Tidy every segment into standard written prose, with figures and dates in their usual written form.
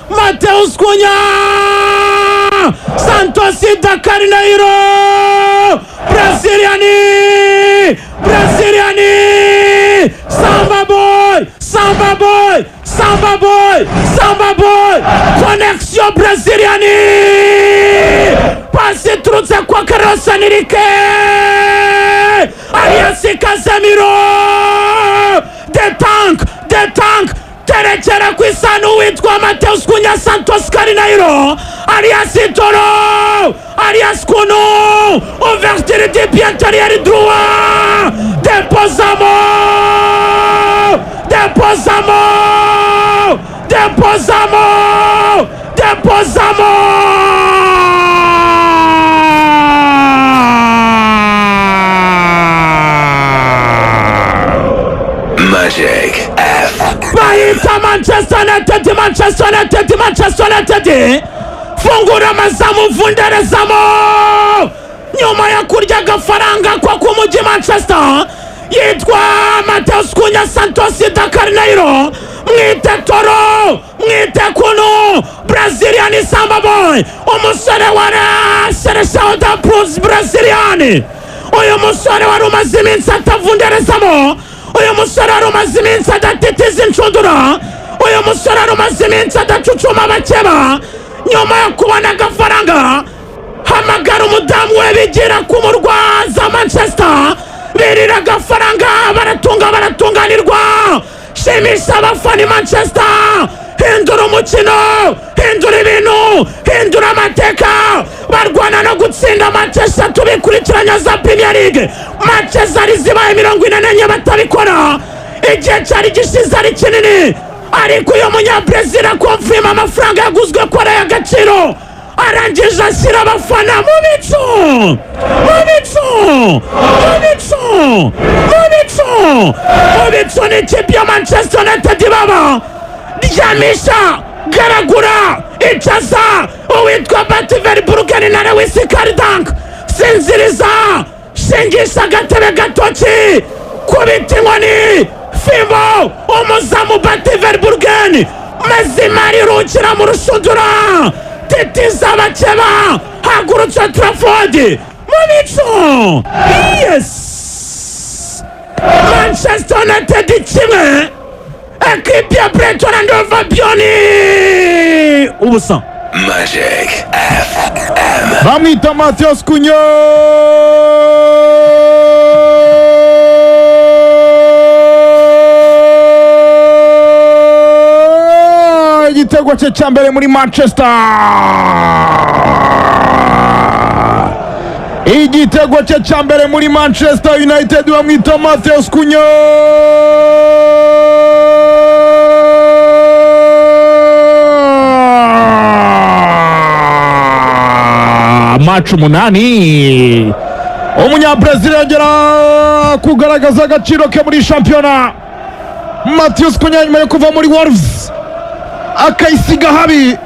Mateus Cunha Santos da Carneiro Braziliani Samba boy Connexion Braziliani passe truzza kwa Carlos Henrique alias Casemiro de tank terekera kwisanu witwa Mateus Cunha Santos Carneiro alias Toro alias Kuno ouverture de pied intérieur droit déposamo Magic F Baita Manchester United fungura mazamu vunderezamo nyuma ya kurya gafaranga kwa kumuji Manchester yitwa Mateus Cunha Santos da Carneiro mwite Toro mwite Kuno Braziliani Samba boy umusore wa Seleção da Braziliani uyu musore wari umaze iminsi atavunderezamo uyu musore wari umaze iminsi adatitiza inshundura uyu musore wari umaze iminsi adacucuma abakeba nyuma yo kubona agafaranga hamagara umudamu we bigira kumurwaza Manchester birira agafaranga baratunganirwa shimisha abafani Manchester hindura umukino hindura ibintu hindura amateka barwana no gutsinda Manchester tubikurikiranya za Premier League Manchester ari zibaye 44 batabikora igihe cyari gishize ari kinini ariko uyu munyabrazil akonfirma amafaranga yaguzwe ko ari agaciro arangije ashyira abafana mu bicu n'ikipe ya Manchester United baba ryamisha garagura icaza uwitwa Bati-Verbruggen na Lewis Cardank sinziriza shingisha agatebe gatoki kubita inkoni fimbo umuzamu Bati-Verbruggen mazimari rukira mu rushundura titiza abakeba hagurutse Trafford mu bicu yes Manchester United kimwe ekipi ya Brighton and Hove Albion ubusa Magic FM bamwita Mateus Cunha igitego cye cya mbere muri Manchester United bamwita Mateus Cunha match 8 umunyabrazil yagera kugaragaza agaciro ke muri shampiyona Mateus Cunha nyuma yo kuva muri Wolves akayisiga habi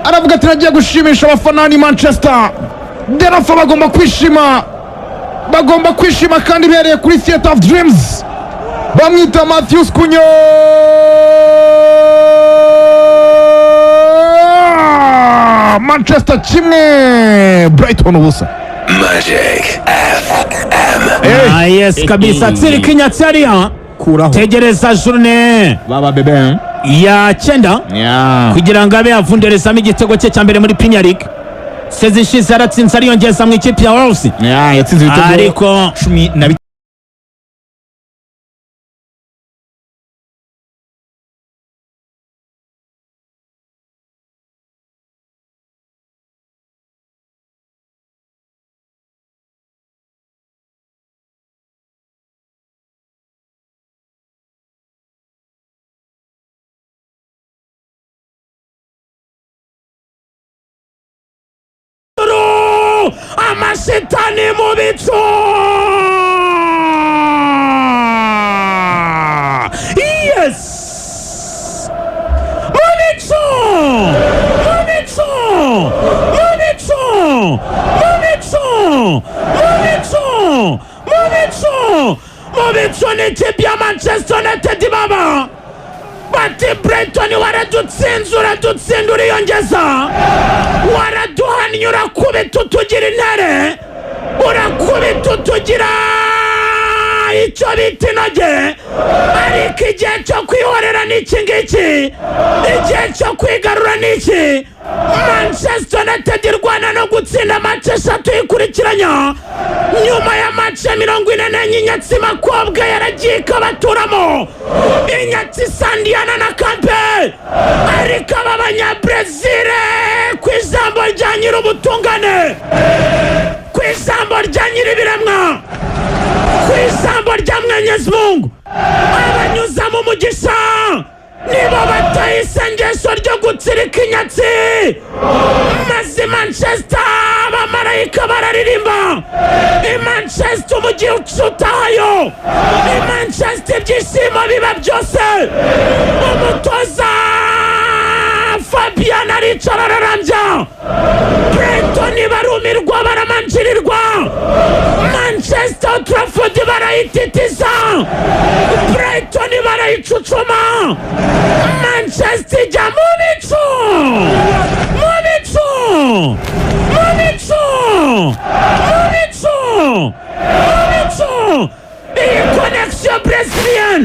aravuga ati nagiye gushimisha abafana ni Manchester derafa bagomba kwishima kandi bereye kuri Theatre of Dreams bamwita Mateus Cunha Manchester kimwe Brighton ubusa Magic FM yes kabisa tsiri kinyatsaria tegereza journée baba bebe ya cyenda kugira ngo abe yavunderezamo igitego cye cya mbere muri Premier League sezishize aratsinze ariyongeza mu ikipe ya Wolves yatsinze ibitego ariko 10 amashetani mu bicu yes mu bicu n'ikipe ya Manchester United baba bati Brighton waradutsinze uradutsinda uriyongeza waraduhannye urakubita utugira intare urakubita utugira icyo bita inoge ariko igihe cyo kwihorera ni iki ngiki igihe cyo kwigarura ni iki Manchester United irwana no gutsinda match 3 ikurikiranya nyuma ya match 44 Inyatsi Makobwa yaragiye ikabaturamo Inyatsi Sandiana na Kampe ariko ab'Abanyabrazil ku ijambo rya nyir'ubutungane ku ijambo rya nyir'ibiremwa ku ijambo rya Mwenyezi Mungu abanyuza mu mugisha nibo bataye isengesho ryo gutsirika Inyatsi maze Manchester abamarayika bararirimba Manchester umugihe ucutahayo Manchester ibyishimo biba byose umutoza Fabian aricara ararambya Brighton barumirwa baramanjirirwa Manchester Old Trafford barayititiza Brighton barayicucuma Manchester ijya mu bicu iyi connection Brazilian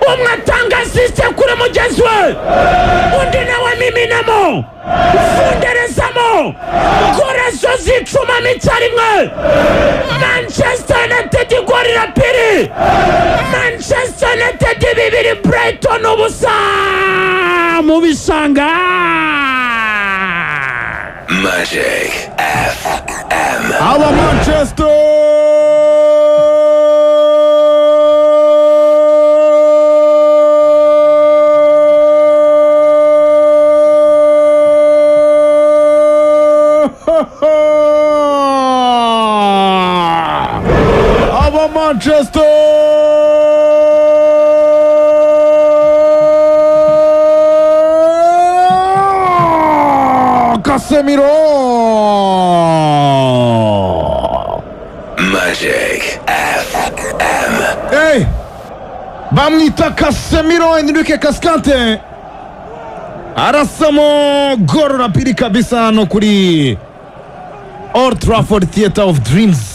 umwe atanga asiste kuri mugenzi we undi nawe miminamo funderezamo korezo zicumamo icyarimwe Manchester United igorira piri Manchester United 2 Brighton ubusa mu bishanga Magic FM. Aba Manchester Manchester Casemiro Magic FM. Hey bamwita Casemiro Enrique Cascante arasamo gol rapidi kabisa no kuri Old Trafford Theatre of Dreams.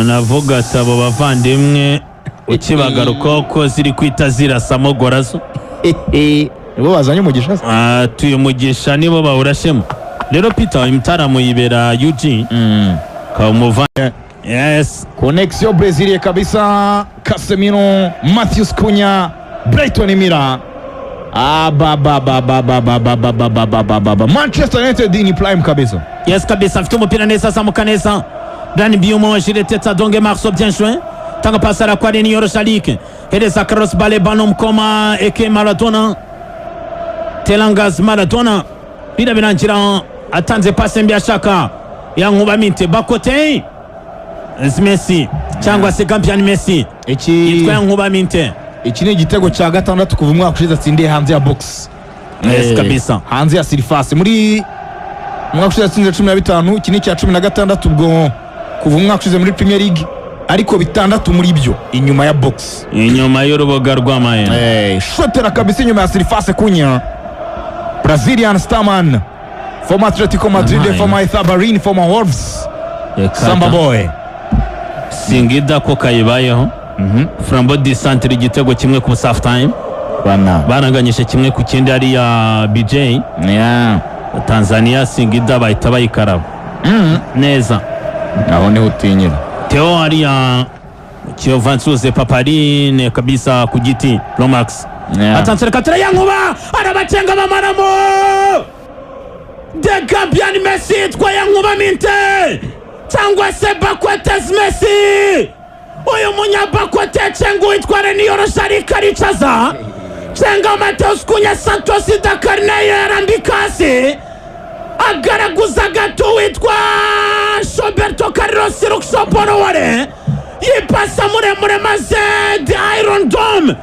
Navuga sabo bavandimwe ukibagaruka ko ziri kwita zirasamo gorazo nibo bazanye umugisha tuye umugisha nibo bawurashemo rero Peter imtaramu yibera UG ka umuvanye yes connexion Brazil kabisa Casemiro Matheus Cunha Brighton Mira Manchester United in prime kabisa yes kabisa afite umupira neza samuka neza Dani Biumo Jireteta Donge Marceau bien joué tanga pasara kwa Deni Yorosalik Hereza Carlos Balebano mkoma Eke Maradona Telangas Maradona bida birangira atanze passe mbi ashaka ya Nkuba Minte bakote Messi cyangwa se Gampian Messi yitwa Nkuba Minte iki ni igitego cya gatandatu kuva umwaka ushize atsindiye hanze ya box yes kabisa hanze ya surface muri umwaka ushize atsinze 15 iki ni cya 16 ubwo kuva umwaka ushize muri Premier League ariko bitandatu muri byo inyuma ya box inyuma y'uruboga rw'amaye shotera kabisa inyuma ya surface Cunha Brazilian Starman former Atletico Madrid former Ithabarin former Wolves Samba Boy Singida ko kayibayeho Frambo di Centre igitego kimwe ku half time baranganyishe kimwe ku kindi ari ya BJ Tanzania Singida bahita bayikaraba neza naho ni utinyira Theo ari ya Kiovansuze Paparine kabisa ku giti Lomax atanzere katera ya Nkuba arabacenga bamaramo de Gampian Messi twa ya Nkuba Minte cyangwa se Bakwetes Messi uyu munyabakote cengu itware ni Yorosalik aricaza cenga Matheus Cunha Santos Dakarneye arambikasi agaraguza gato witwa Roberto Carlos Luxembourg ware yipasa muremure maze the Iron Dome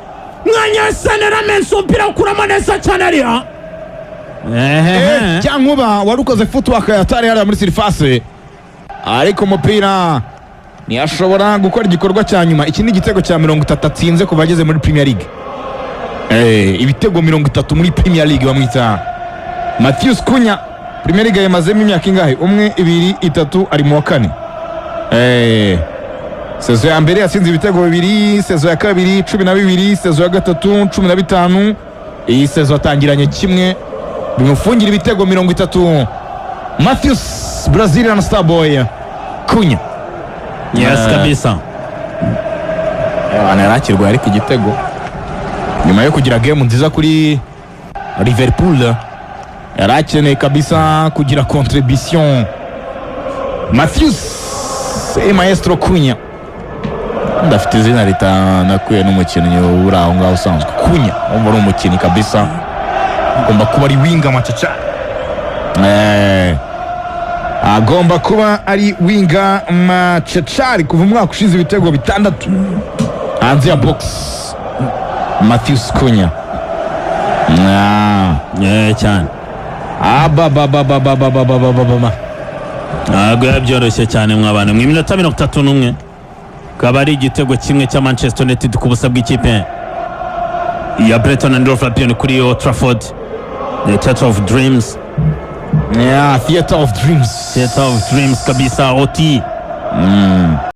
mwanya sanera mensupira kuramo neza cyane ariya Nkuba warukoze footwork yatari hariya muri surface ariko umupira ntiyashobora gukora igikorwa cya nyuma iki ni igitego cya 30 atsinze kuva ageze muri Premier League ibitego 30 muri Premier League bamwita Matheus Cunha. Premier League yamazemo imyaka ingahe? 1 2 3 ari mu wa kane. Sezo ya mbere yatsinze ibitego 2, sezo ya kabiri 12, sezo ya gatatu 15. Iyi sezo atangiranye kimwe bimufungira ibitego 30. Matheus Brazilian Starboy Cunha. Yes kabisa. Anarakirwa ariko igitego nyuma yo kugira game nziza kuri Liverpool, yarakeneye kabisa kugira contribution. Matheus Maestro Cunha ndafite izina ritanakuye n'umukinnyi uri aho ngaho usanzwe. Cunha umva ari umukinnyi kabisa, agomba kuba ari winga macaca, agomba kuba ari winga macacari kuva umwaka ushize ibitego 6 hanze ya box. Matheus Cunha cyane ntabwo yabyoroshye cyane mwabana mu minota 31 kaba ari igitego kimwe cya Manchester United ku busa bw'ikipe ya Brighton and Hove Albion kuri Old Trafford. The Theatre of Dreams. Theatre of Dreams kabisa OT.